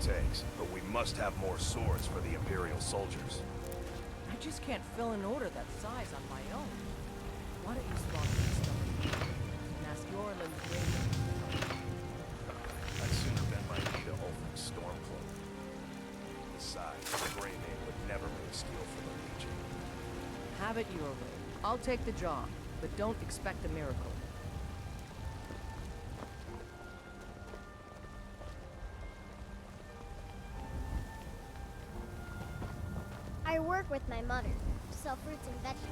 takes, but we must have more swords for the Imperial soldiers. I just can't fill an order that size on my own. Why don't you start with stuff and ask Yorla to bring it? I'd sooner bend my knee to Ulfric's Stormcloak. Besides, Greymane would never make steel for the Legion. Have it your way. I'll take the job, but don't expect a miracle. I work with my mother to sell fruits and vegetables.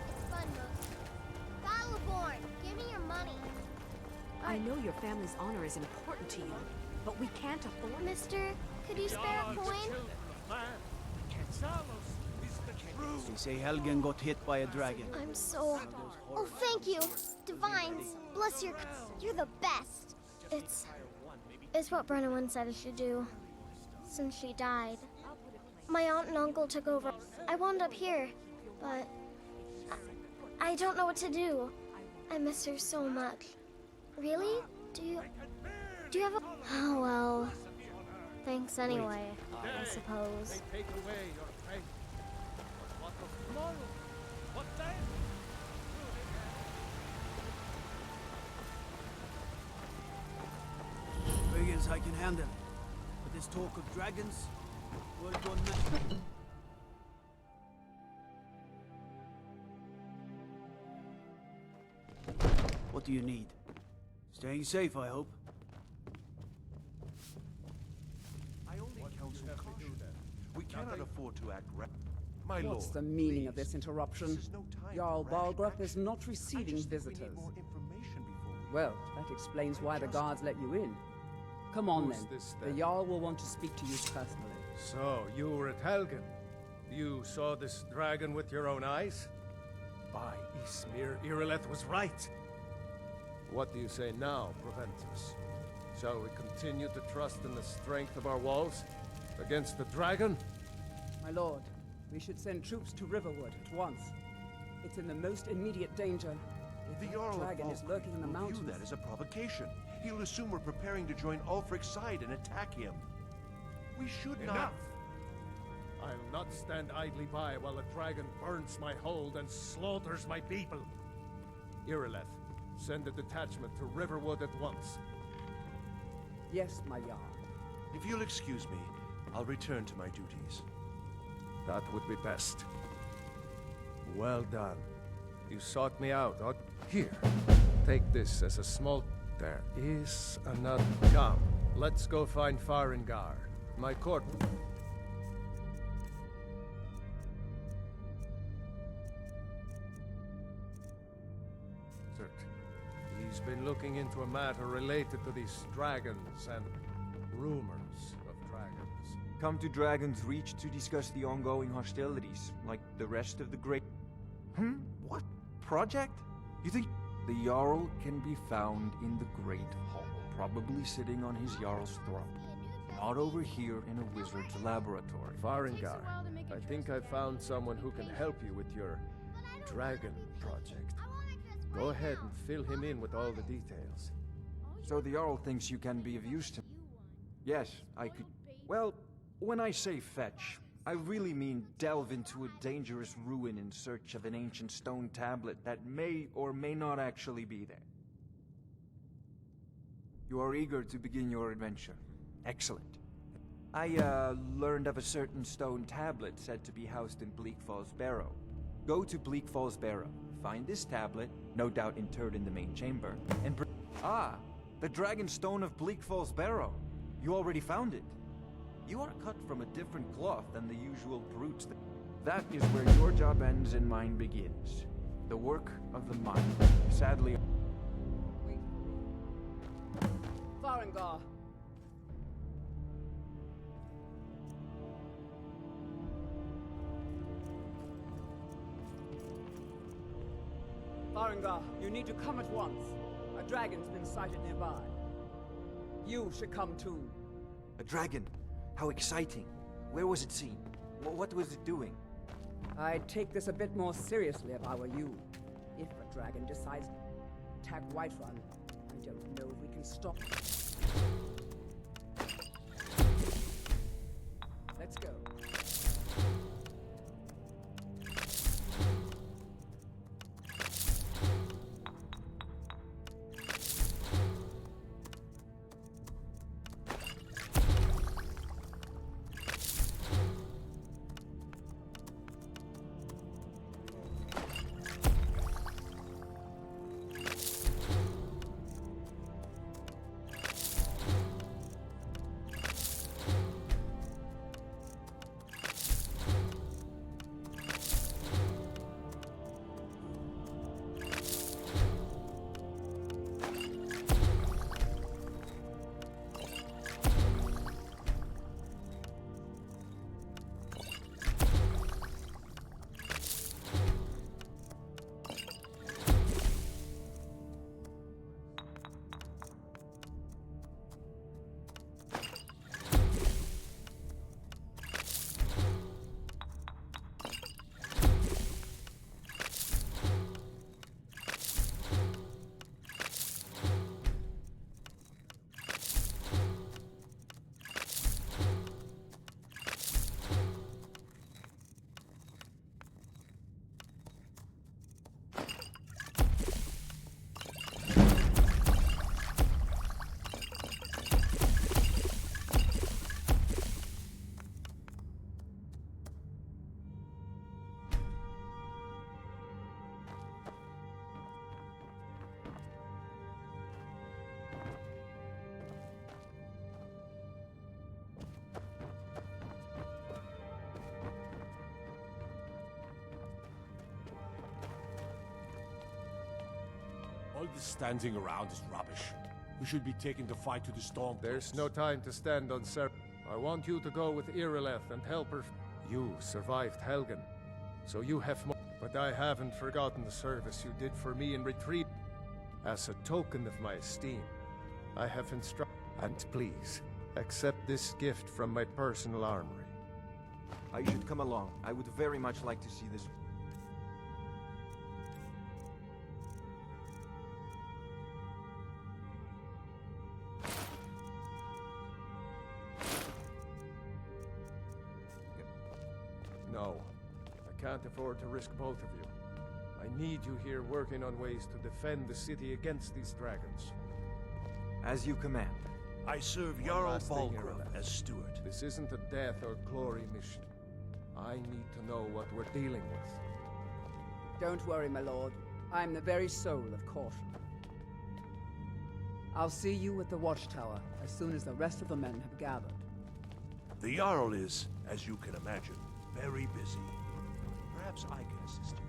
It's fun mostly. Battleborn, give me your money. I know your family's honor is important to you, but we can't afford. Mister, could you spare a coin? They say Helgen got hit by a dragon. I'm so... Oh, thank you. Divines, bless your... You're the best. It's what Brenna once said I should do. Since she died. My aunt and uncle took over. I wound up here, but... I don't know what to do. I miss her so much. Really? Do you have a... Oh, well... Thanks anyway, I suppose. Take away your faith. But what of tomorrow? What then? Brigands I can handle. But this talk of dragons... We're gonna... What do you need? Staying safe, I hope. I only counsel caution. We cannot afford to act My What's lord, the meaning of please. this interruption? This is no time Jarl for rash Balgrup is action. not receiving I just think we visitors. need more information before we... Well, that explains why the guards let you in. Come on Who's then. this, The then? Jarl will want to speak to you personally. So, you were at Helgen. You saw this dragon with your own eyes? By Ysmir, Irileth was right. What do you say now, Proventus? Shall we continue to trust in the strength of our walls? Against the dragon? My lord, we should send troops to Riverwood at once. It's in the most immediate danger. If The that Jarl of dragon is Balgrup lurking in the will mountains... view that as a provocation. He'll assume we're preparing to join Ulfric's side and attack him. We should not... Enough! I'll not stand idly by while the dragon burns my hold and slaughters my people. Irileth, send a detachment to Riverwood at once. Yes, my Jarl. If you'll excuse me, I'll return to my duties. That would be best. Well done. You sought me out. Here, take this as a small... There is another... Come, let's go find Farengar. My court... He's been looking into a matter related to these dragons and rumors of dragons. Come to Dragon's Reach to discuss the ongoing hostilities, like the rest of the Great... What? Project? You think... The Jarl can be found in the Great Hall, probably sitting on his Jarl's throne. Not over here in a wizard's laboratory. Farengar, I think I found someone who can help you with your dragon project. Go ahead and fill him in with all the details. So the Jarl thinks you can be of use to... Yes, I could... Well, when I say fetch, I really mean delve into a dangerous ruin in search of an ancient stone tablet that may or may not actually be there. You are eager to begin your adventure. Excellent. I, learned of a certain stone tablet said to be housed in Bleak Falls Barrow. Go to Bleak Falls Barrow, find this tablet, no doubt interred in the main chamber, and the Dragon Stone of Bleak Falls Barrow. You already found it. You are cut from a different cloth than the usual brutes. That is where your job ends and mine begins. The work of the mind. Sadly... Wait. Farengar! Farengar, you need to come at once. A dragon's been sighted nearby. You should come too. A dragon? How exciting. Where was it seen? What was it doing? I'd take this a bit more seriously if I were you. If a dragon decides to attack Whiterun, I don't know if we can stop. Let's go. All this standing around is rubbish. We should be taking the fight to the storm. There's no time to stand on I want you to go with Irileth and help her. You survived Helgen, so you have more. But I haven't forgotten the service you did for me in retreat. As a token of my esteem, I have instructed. And please, accept this gift from my personal armory. I should come along. I would very much like to see this. No, I can't afford to risk both of you. I need you here working on ways to defend the city against these dragons. As you command. I serve One Jarl last thing, Balgruuf Irileth. as steward. This isn't a death or glory mission. I need to know what we're dealing with. Don't worry, my lord. I'm the very soul of caution. I'll see you at the watchtower as soon as the rest of the men have gathered. The Jarl is, as you can imagine, very busy. Perhaps I can assist you.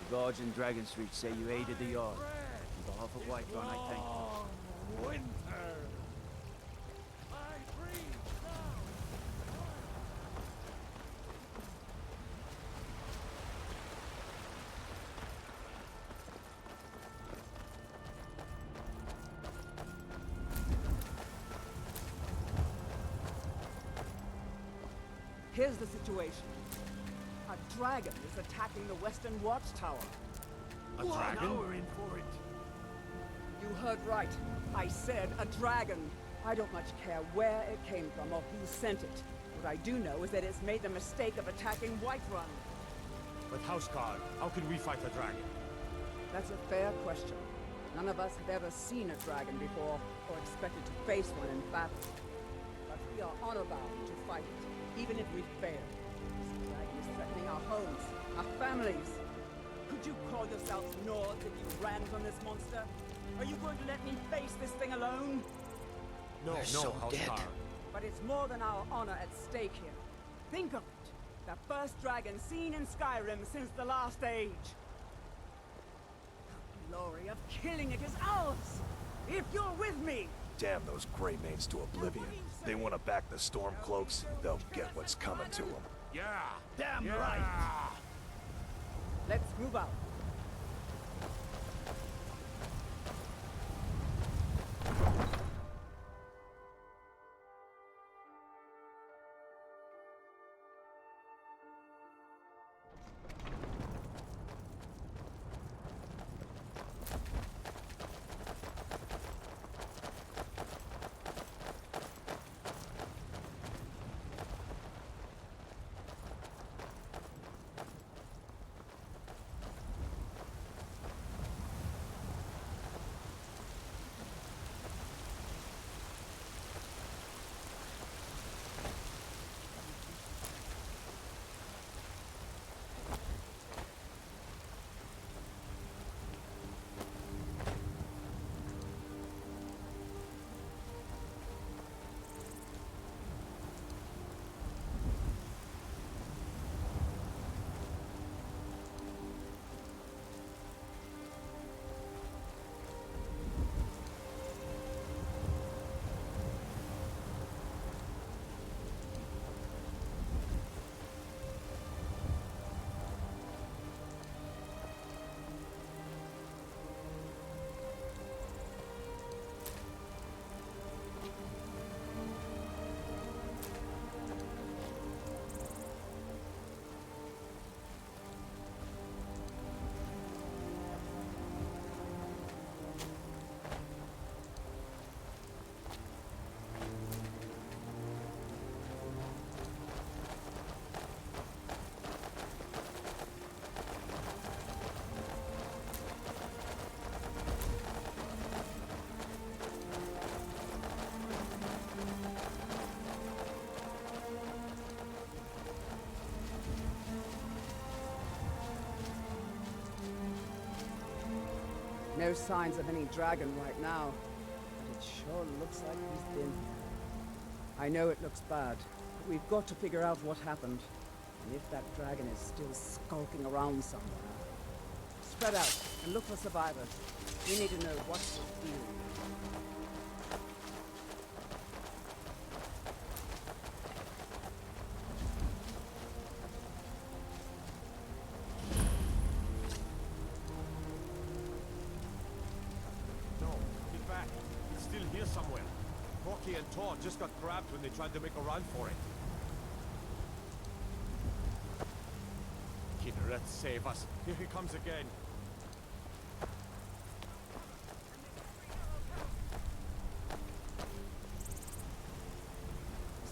The guards in Dragon Street say you aided the Jarl. On behalf of Whiterun, I thank you. Winter! I breathe now! Here's the situation. A dragon is attacking the Western Watchtower. A dragon? Now we're in for it. You heard right. I said a dragon. I don't much care where it came from or who sent it. What I do know is that it's made the mistake of attacking Whiterun. But Houseguard, how can we fight a dragon? That's a fair question. None of us have ever seen a dragon before, or expected to face one in battle. But we are honor-bound to fight it, even if we fail. This dragon is threatening our homes, our families. Could you call yourselves Nords if you ran from this monster? Are you going to let me face this thing alone? No, Housecar. But it's more than our honor at stake here. Think of it. The first dragon seen in Skyrim since the last age. The glory of killing it is ours! If you're with me! Damn those Greymanes to oblivion. They want to back the Stormcloaks, they'll get what's coming to them. Yeah! Damn right! Let's move out. No signs of any dragon right now, but it sure looks like he's been here. I know it looks bad, but we've got to figure out what happened, and if that dragon is still skulking around somewhere. Spread out and look for survivors. We need to know what's the deal. Somewhere. Rocky and Todd just got grabbed when they tried to make a run for it. Kinneret, save us. Here he comes again.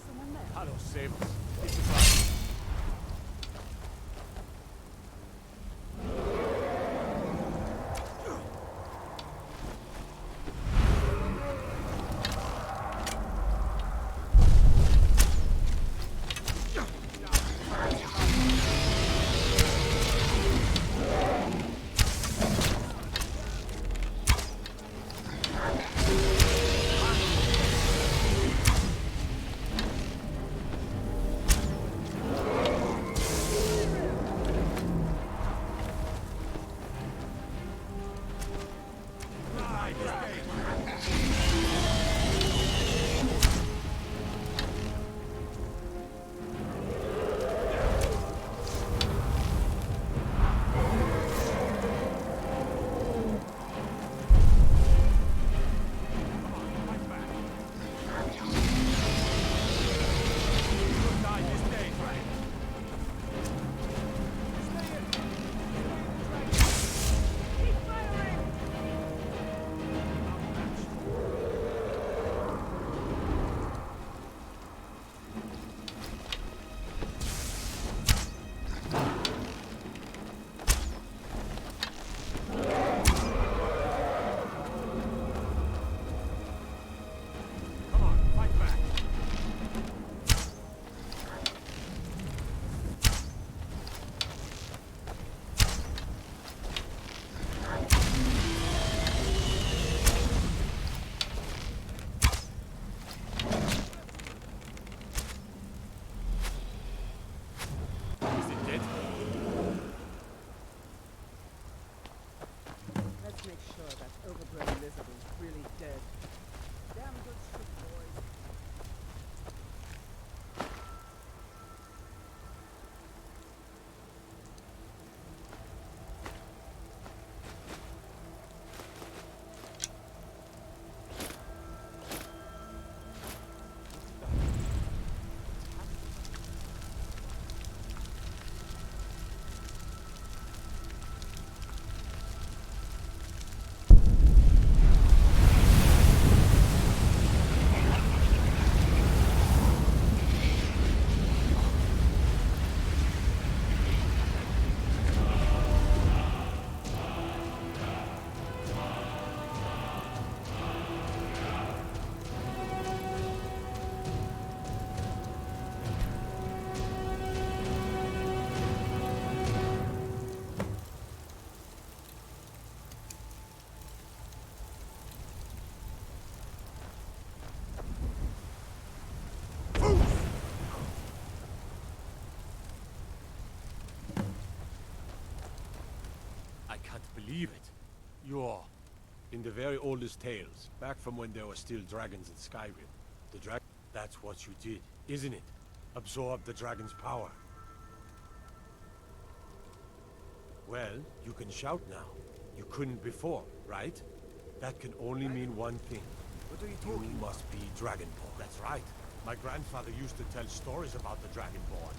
Someone there? Hello, save us. This is us. believe it. You're... In the very oldest tales, back from when there were still dragons in Skyrim, that's what you did, isn't it? Absorb the dragon's power. Well, you can shout now. You couldn't before, right? That can only mean one thing. What are you talking You must be Dragonborn. That's right. My grandfather used to tell stories about the Dragonborn.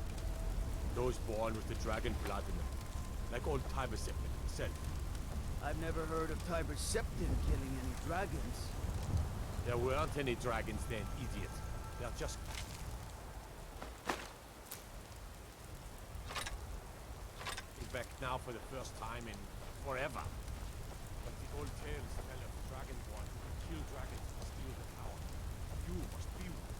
Those born with the dragon blood in them. Like old Tiber Septim himself. I've never heard of Tiber Septim killing any dragons. There weren't any dragons then, idiot. They're just... back now for the first time in forever. But the old tales tell of Dragonborn who kill dragons and steal the power. You must be one.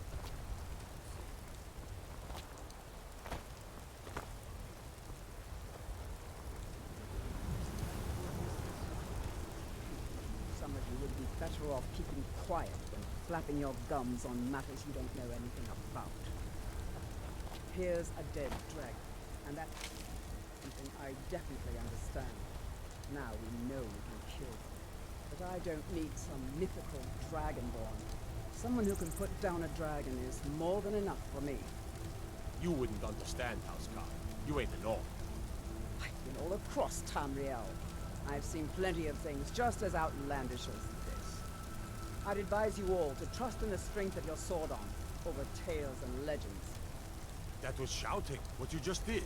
Some of you would be better off keeping quiet than flapping your gums on matters you don't know anything about. Here's a dead dragon, and that's something I definitely understand. Now we know we can kill them. But I don't need some mythical dragonborn. Someone who can put down a dragon is more than enough for me. You wouldn't understand, Housecar. You ain't the norm. I've been all across Tamriel. I've seen plenty of things just as outlandish as this. I'd advise you all to trust in the strength of your sword arm over tales and legends. That was shouting, what you just did.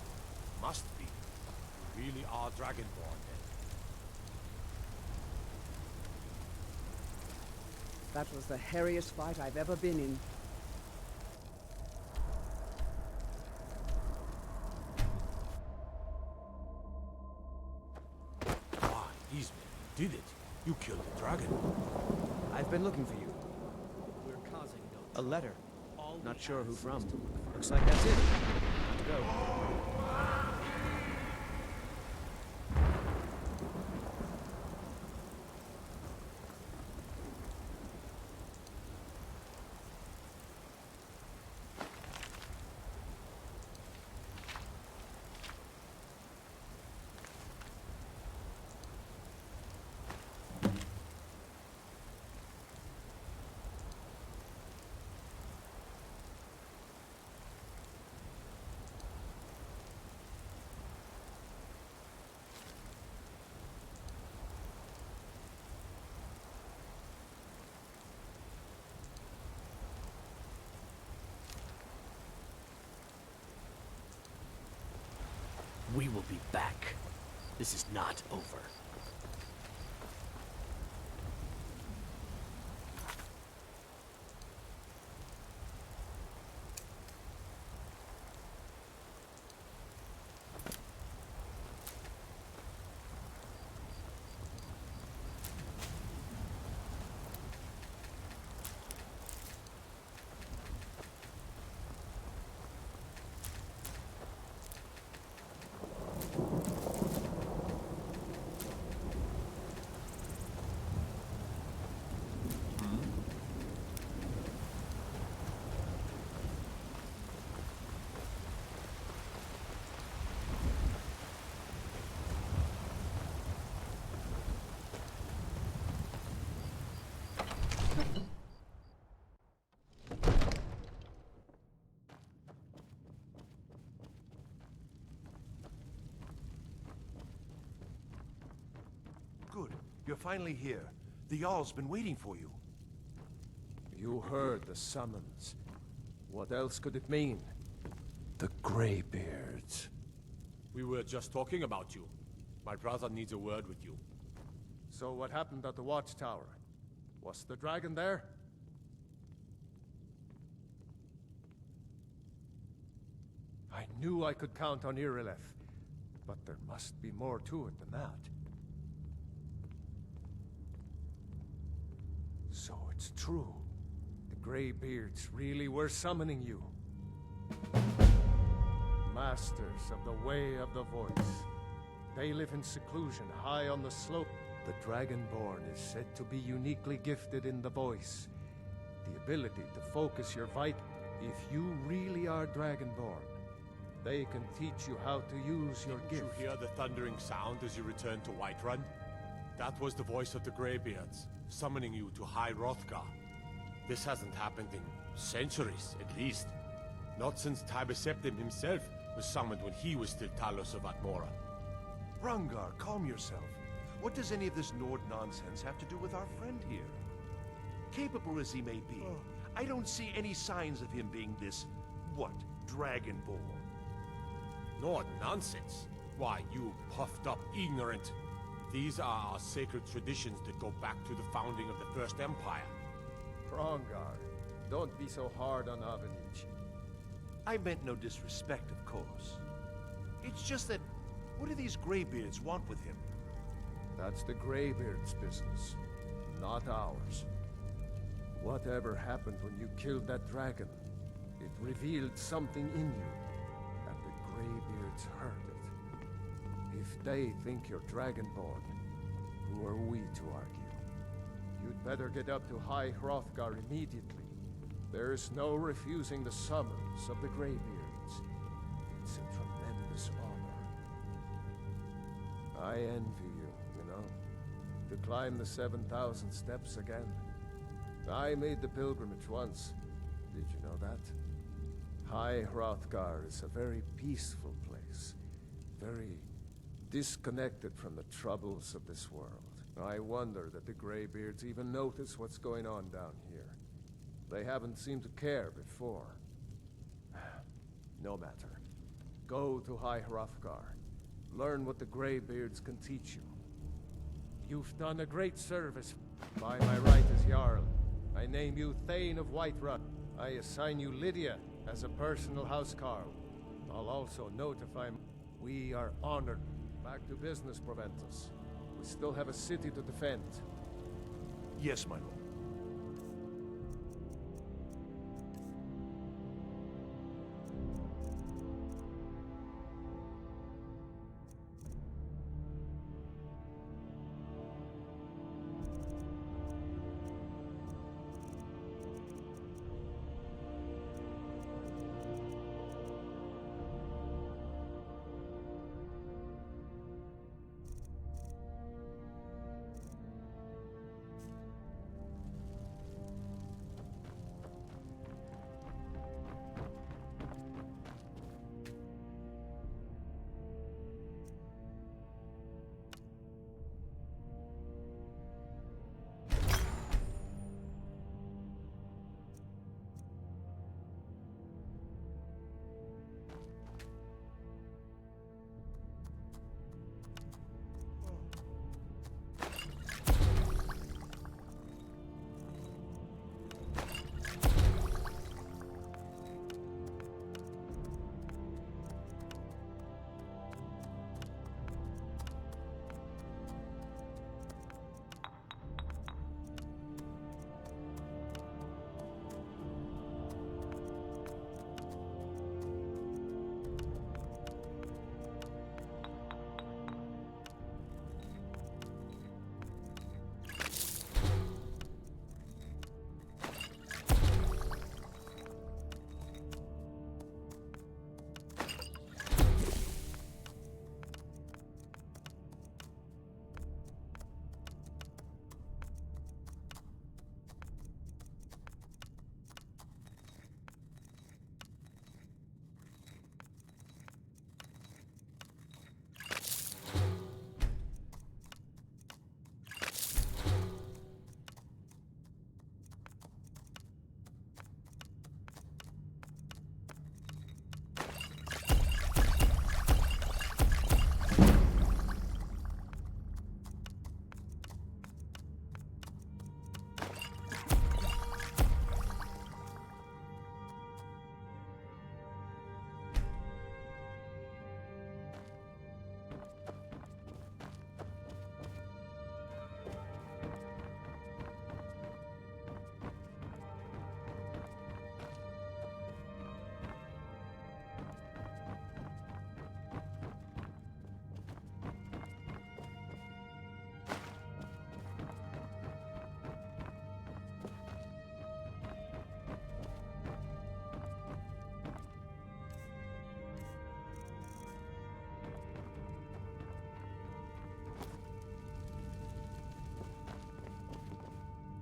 Must be. You really are Dragonborn, then. That was the hairiest fight I've ever been in. Ah, Eastman, you did it. You killed the dragon. I've been looking for you. We're causing no A letter. All Not we sure have who is from. to look for. Looks like that's it. Time to go. We will be back. This is not over. Good. You're finally here. The Jarl's been waiting for you. You heard the summons. What else could it mean? The Greybeards. We were just talking about you. My brother needs a word with you. So what happened at the watchtower? Was the dragon there? I knew I could count on Irileth, but there must be more to it than that. So it's true. The Greybeards really were summoning you. Masters of the Way of the Voice. They live in seclusion high on the slope. The Dragonborn is said to be uniquely gifted in the voice. The ability to focus your vital. If you really are Dragonborn, they can teach you how to use your Did gift. you hear the thundering sound as you returned to Whiterun? That was the voice of the Greybeards, summoning you to High Hrothgar. This hasn't happened in centuries, at least. Not since Tybeseptim himself was summoned when he was still Talos of Atmora. Rungar, calm yourself. What does any of this Nord nonsense have to do with our friend here? Capable as he may be, I don't see any signs of him being this, what, Dragonborn? Nord nonsense? Why, you puffed up ignorant. These are our sacred traditions that go back to the founding of the First Empire. Rongar, don't be so hard on Avenici. I meant no disrespect, of course. It's just that, what do these Greybeards want with him? That's the Greybeard's business, not ours. Whatever happened when you killed that dragon, it revealed something in you, and the Greybeards heard it. If they think you're Dragonborn, who are we to argue? You'd better get up to High Hrothgar immediately. There's no refusing the summons of the Greybeards. It's a tremendous honor. I envy you, you know, to climb the 7,000 steps again. I made the pilgrimage once. Did you know that? High Hrothgar is a very peaceful place. Very disconnected from the troubles of this world. I wonder that the Greybeards even notice what's going on down here. They haven't seemed to care before. No matter. Go to High Hrothgar. Learn what the Greybeards can teach you. You've done a great service. By my right as Jarl, I name you Thane of Whiterun. I assign you Lydia as a personal housecarl. I'll also notify we are honored. Back to business, Proventus. We still have a city to defend. Yes, my lord.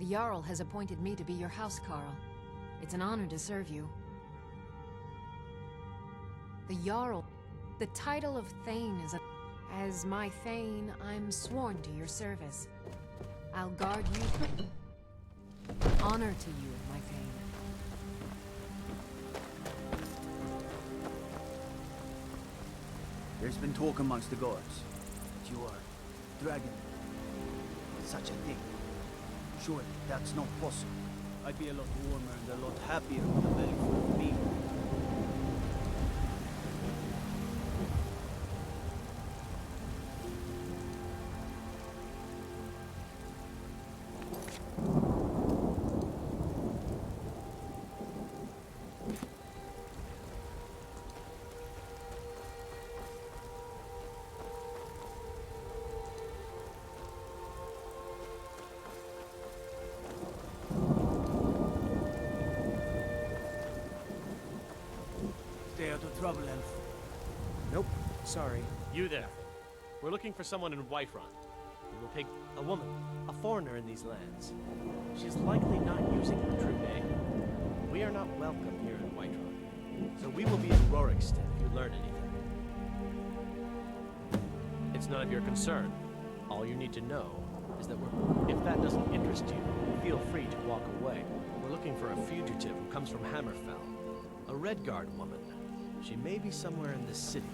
The Jarl has appointed me to be your housecarl. It's an honor to serve you. The Jarl, the title of Thane is a... As my Thane, I'm sworn to your service. I'll guard you... Honor to you, my Thane. There's been talk amongst the gods that you are dragon. Such a thing. Surely that's not possible. I'd be a lot warmer and a lot happier with a belly full of meat. Stay out of trouble, Elf. Nope, sorry. You there. We're looking for someone in Whiterun. We will pick a woman, a foreigner in these lands. She's likely not using her true name. We are not welcome here in Whiterun, so we will be in Rorikstead if you learn anything. It's none of your concern. All you need to know is that if that doesn't interest you, feel free to walk away. We're looking for a fugitive who comes from Hammerfell, a Redguard woman. She may be somewhere in this city.